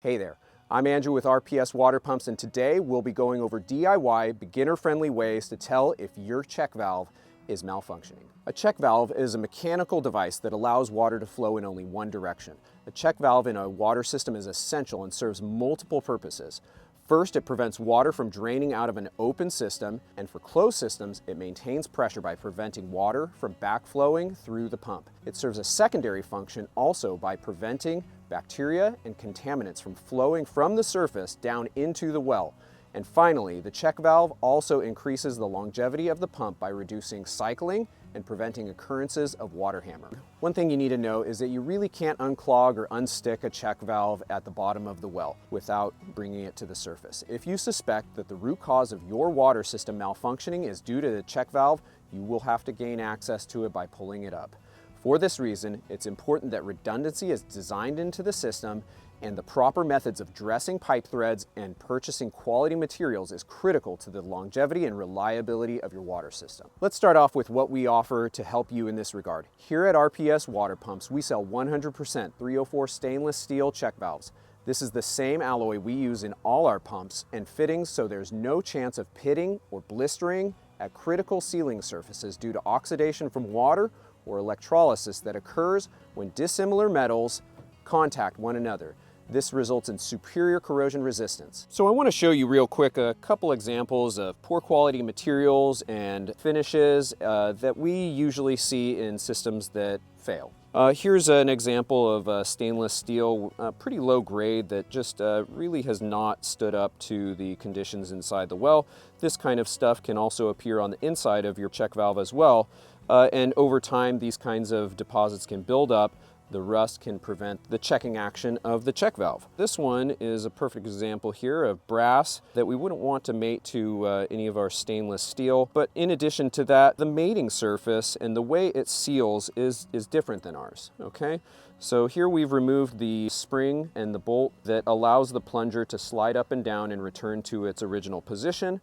Hey there, I'm Andrew with RPS Water Pumps, and today we'll be going over DIY beginner-friendly ways to tell if your check valve is malfunctioning. A check valve is a mechanical device that allows water to flow in only one direction. A check valve in a water system is essential and serves multiple purposes. First, it prevents water from draining out of an open system, and for closed systems, it maintains pressure by preventing water from backflowing through the pump. It serves a secondary function also by preventing bacteria and contaminants from flowing from the surface down into the well. And finally, the check valve also increases the longevity of the pump by reducing cycling and preventing occurrences of water hammer. One thing you need to know is that you really can't unclog or unstick a check valve at the bottom of the well without bringing it to the surface. If you suspect that the root cause of your water system malfunctioning is due to the check valve, you will have to gain access to it by pulling it up. For this reason, it's important that redundancy is designed into the system, and the proper methods of dressing pipe threads and purchasing quality materials is critical to the longevity and reliability of your water system. Let's start off with what we offer to help you in this regard. Here at RPS Water Pumps, we sell 100% 304 stainless steel check valves. This is the same alloy we use in all our pumps and fittings, so there's no chance of pitting or blistering at critical sealing surfaces due to oxidation from water or electrolysis that occurs when dissimilar metals contact one another. This results in superior corrosion resistance. So I want to show you real quick a couple examples of poor quality materials and finishes that we usually see in systems that fail. Here's an example of stainless steel, pretty low grade, that just really has not stood up to the conditions inside the well. This kind of stuff can also appear on the inside of your check valve as well. And over time, these kinds of deposits can build up. The rust can prevent the checking action of the check valve. This one is a perfect example here of brass that we wouldn't want to mate to any of our stainless steel. But in addition to that, the mating surface and the way it seals is different than ours, okay? So here we've removed the spring and the bolt that allows the plunger to slide up and down and return to its original position.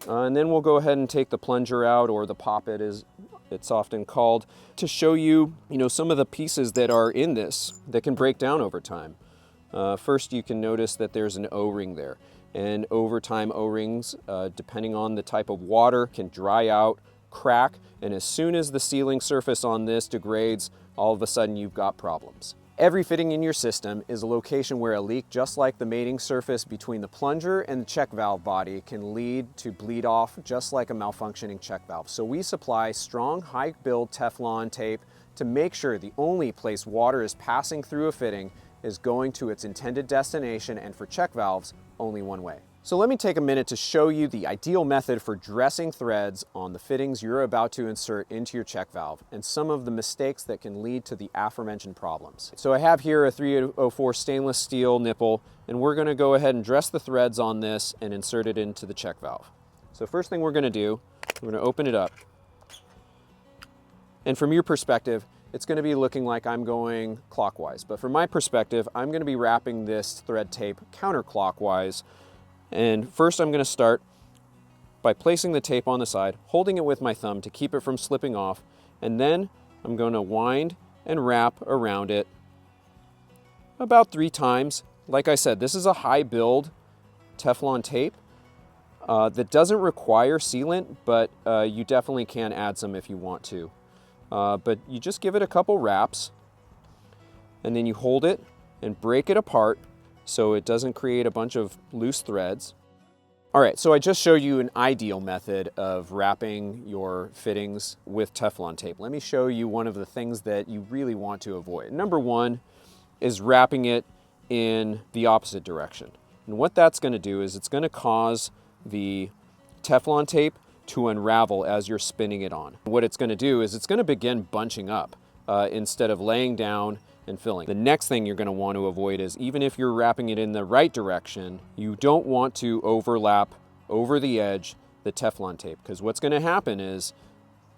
And then we'll go ahead and take the plunger out, or the poppet as it's often called, to show you, some of the pieces that are in this that can break down over time. First, you can notice that there's an O-ring there. And over time, O-rings, depending on the type of water, can dry out, crack, and as soon as the sealing surface on this degrades, all of a sudden you've got problems. Every fitting in your system is a location where a leak, just like the mating surface between the plunger and the check valve body, can lead to bleed off just like a malfunctioning check valve. So we supply strong, high-build Teflon tape to make sure the only place water is passing through a fitting is going to its intended destination, and for check valves, only one way. So let me take a minute to show you the ideal method for dressing threads on the fittings you're about to insert into your check valve and some of the mistakes that can lead to the aforementioned problems. So I have here a 304 stainless steel nipple, and we're going to go ahead and dress the threads on this and insert it into the check valve. So first thing we're going to do, we're going to open it up. And from your perspective, it's going to be looking like I'm going clockwise. But from my perspective, I'm going to be wrapping this thread tape counterclockwise. And first I'm going to start by placing the tape on the side, holding it with my thumb to keep it from slipping off, and then I'm going to wind and wrap around it about 3 times. Like I said, this is a high build Teflon tape that doesn't require sealant, but you definitely can add some if you want to. But you just give it a couple wraps, and then you hold it and break it apart so it doesn't create a bunch of loose threads. All right, so I just showed you an ideal method of wrapping your fittings with Teflon tape. Let me show you one of the things that you really want to avoid. Number one is wrapping it in the opposite direction. And what that's going to do is it's going to cause the Teflon tape to unravel as you're spinning it on. What it's going to do is it's going to begin bunching up instead of laying down and filling. The next thing you're going to want to avoid is, even if you're wrapping it in the right direction, you don't want to overlap over the edge the Teflon tape, because what's going to happen is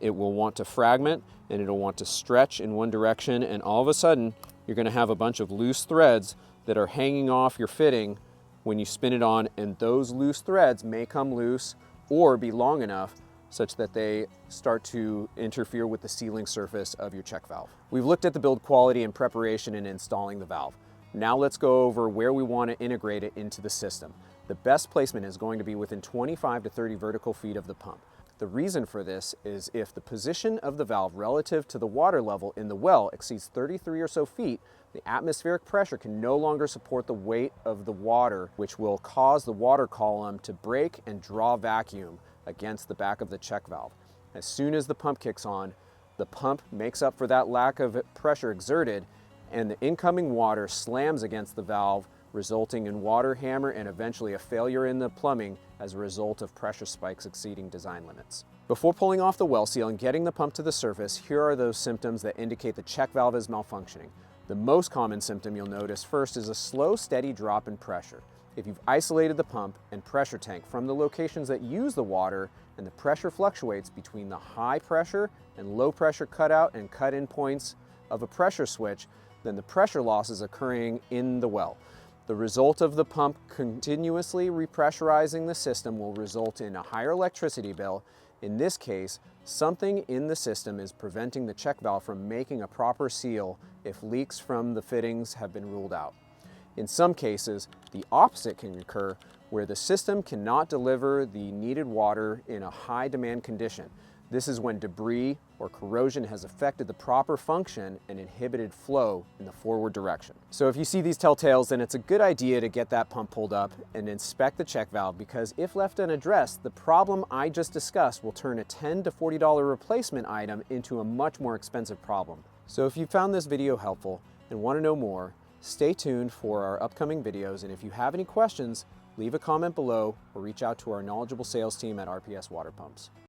it will want to fragment and it'll want to stretch in one direction, and all of a sudden you're going to have a bunch of loose threads that are hanging off your fitting when you spin it on, and those loose threads may come loose or be long enough such that they start to interfere with the sealing surface of your check valve. We've looked at the build quality and preparation in installing the valve. Now let's go over where we want to integrate it into the system. The best placement is going to be within 25 to 30 vertical feet of the pump. The reason for this is if the position of the valve relative to the water level in the well exceeds 33 or so feet, the atmospheric pressure can no longer support the weight of the water, which will cause the water column to break and draw vacuum against the back of the check valve. As soon as the pump kicks on, the pump makes up for that lack of pressure exerted, and the incoming water slams against the valve, resulting in water hammer and eventually a failure in the plumbing as a result of pressure spikes exceeding design limits. Before pulling off the well seal and getting the pump to the surface, here are those symptoms that indicate the check valve is malfunctioning. The most common symptom you'll notice first is a slow, steady drop in pressure. If you've isolated the pump and pressure tank from the locations that use the water and the pressure fluctuates between the high pressure and low pressure cutout and cut-in points of a pressure switch, then the pressure loss is occurring in the well. The result of the pump continuously repressurizing the system will result in a higher electricity bill. In this case, something in the system is preventing the check valve from making a proper seal if leaks from the fittings have been ruled out. In some cases, the opposite can occur, where the system cannot deliver the needed water in a high demand condition. This is when debris or corrosion has affected the proper function and inhibited flow in the forward direction. So if you see these telltales, then it's a good idea to get that pump pulled up and inspect the check valve, because if left unaddressed, the problem I just discussed will turn a $10 to $40 replacement item into a much more expensive problem. So if you found this video helpful and want to know more, stay tuned for our upcoming videos, and if you have any questions, leave a comment below or reach out to our knowledgeable sales team at RPS Water Pumps.